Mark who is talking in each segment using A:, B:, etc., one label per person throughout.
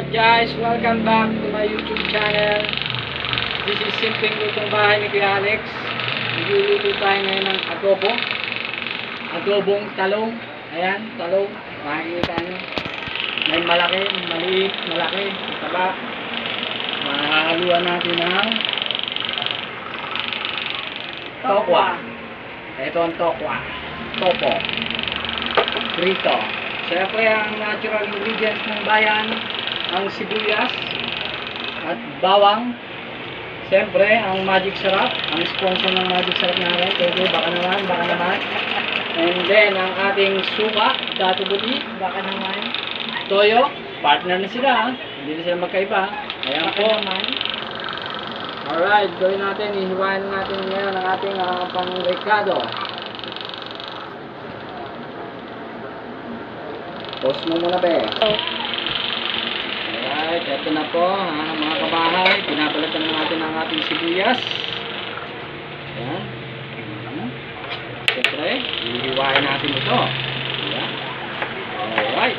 A: Alright guys, welcome back to my YouTube channel. This is Simpleng Lutong Bahay ni Kuya Alex. Nagluluto tayo ngayon ng adobo. Adobong talong. Ayan, talong. Makikita nyo. May malaki, maliit, malaki, mataba. Mahahaluan natin ng tokwa. Ito ang tokwa. Topo. Prito. Siyempre ang natural ingredients ng bayan, ang sibuyas at bawang. Siyempre ang Magic Sarap, ang sponsor ng Magic Sarap namin. Okay, baka naman. And then ang ating suka, datubuti, baka naman. Toyo, partner na sila, hindi na sila magkaiba. Ayan po. Alright, gawin natin, ihiwain natin ngayon ang ating pang-recado. Post mo muna be. Alright, eto na po mga kabahay. Pinabalatan na natin ang ating sibuyas. Ayan. Siyempre, hihiwain natin ito. Ayan. Alright.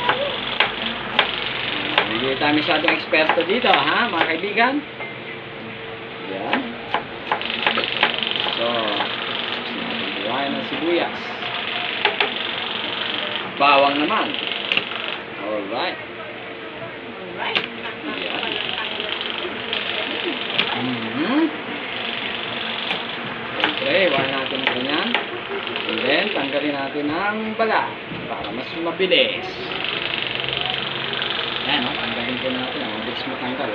A: Hindi tayo masyadong eksperto dito ha mga kaibigan. Ayan. So, hihiwain ng sibuyas. Bawang naman. Alright. Siyempre, iwan natin ang ganyan. And then, tanggalin natin ang bala para mas mabilis. Ayan, no? Tanggalin po natin. Mabilis matanggal.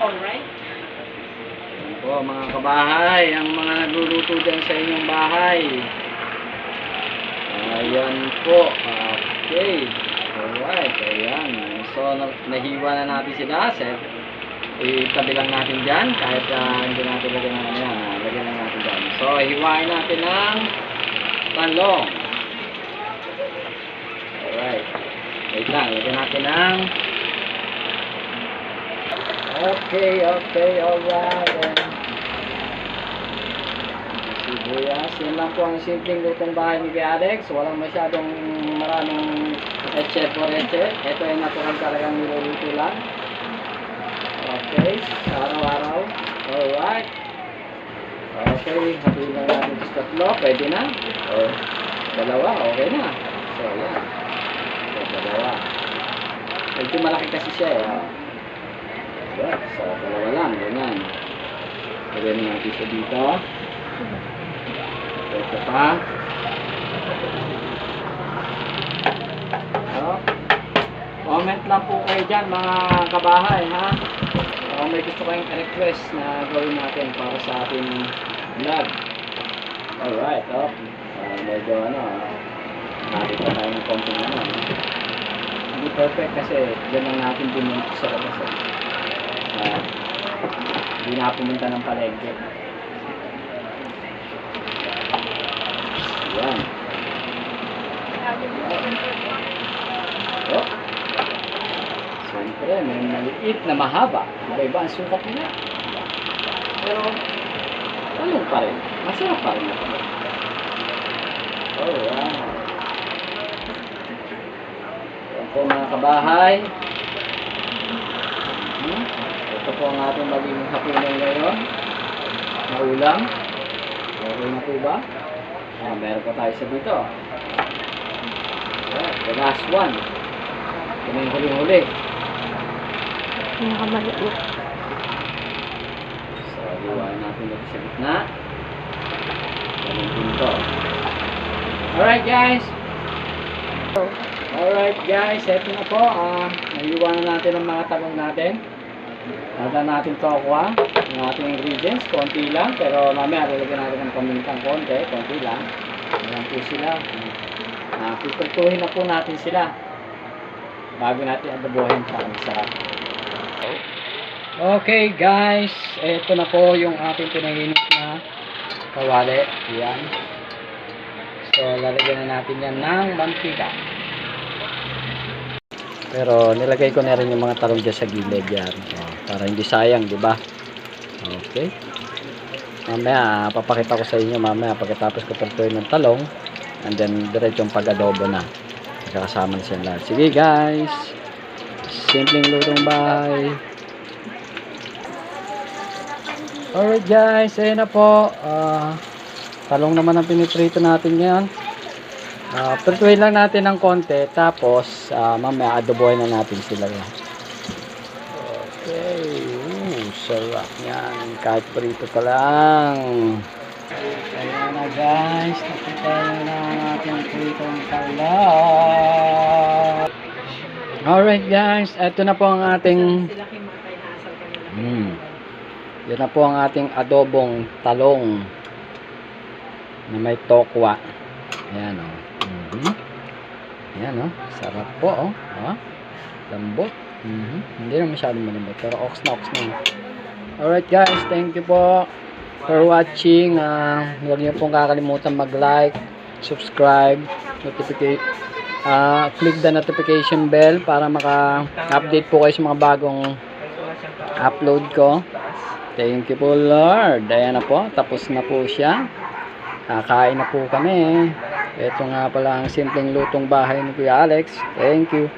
B: Alright.
A: Ayan po, mga kabahay. Ang mga nagluluto dyan sa inyong bahay. Ayan po. Okay. Alright. Ayan. So, nahiwa na natin sila. Itabi lang natin dyan. Kahit hindi natin lagyan natin yan. Lagyan lang natin dyan. So, hiwain natin ng talong. Alright. Wait lang. Lagyan natin ng okay. Alright. Sibuyas. Yan lang po ang simpleng lutong bahay ni Kuya Alex. Walang masyadong maraming etche por etche. Ito ay natural talagang niluluto lang. Okay. Araw-araw. Alright. Okay. Hatiin lang natin sa tatlo. Pwede na. O, dalawa. Okay na. So, yan. So, dalawa. Medyo malaki kasi siya eh. Alright. So, dalawa lang. Ganyan. Pwede natin siya dito. Ito pa. So, comment lang po kayo dyan mga kabahay ha. Kung may gusto kayong request na gawin natin para sa ating vlog. Alright. Medyo nakita tayo ng konting hindi perfect kasi dyan lang natin pumunta sa labas. Hindi na pumunta ng palengke. Yan. Oh. Siyempre, may maliit na mahaba. Iba-iba ang sukat nila. Pero, talong pa rin. Masarap pa rin. Oh, wow. Yan po mga kabahay. Ito po ang ating maging hapunan ngayon. Na ulam. Okay na po ba? Meron pa tayo sa dito. The last one. Ito na yung huli-huli.
B: Pinakamaliit.
A: So, liwain natin dito sa gitna. Ganun dito. Alright guys. Alright guys. Ito na po. Naiwanan natin ang mga talong natin. Lagyan natin tokwa. Ang ating ingredients. Konti lang. Pero mamaya lalagyan natin ng pamintang konti lang. Ayan po sila. Pipirtuhin na po natin sila bago natin adobohin para masarap. Okay guys, ito na po yung ating pinahinit na kawali. Ayan. So lalagyan na natin yan ng mantika. Pero nilagay ko na rin yung mga talong dyan sa gilid yan. Para hindi sayang, di ba? Okay. Mamaya papakita ko sa inyo mamaya pagkatapos ko pirtuhin ng talong. And then diretsong pag-adobo na. magkakasama na sila. Sige guys, simpleng lutong bahay. Alright guys, ayun na po. Talong naman ang piniprito natin ngayon. Prituin lang natin ng konti, tapos mamaya adobohin na natin sila. Okay, sarap yan, kahit prito pa lang. Ayan na guys, nakita na ang ating pritong talong. Alright guys, ito na po ang ating yan na po ang ating adobong talong na may tokwa. Ayan o. Ayan o, sarap po o. Lambot. Hindi na masyadong malambot, pero ox na. Alright guys, thank you po for watching. Huwag niyo pong kakalimutan mag-like, subscribe, click the notification bell para maka-update po kayo sa mga bagong upload ko. Thank you po Lord. Ayan na po, tapos na po siya. Kakain na po kami. Ito nga pala ang simpleng lutong bahay ni Kuya Alex. Thank you.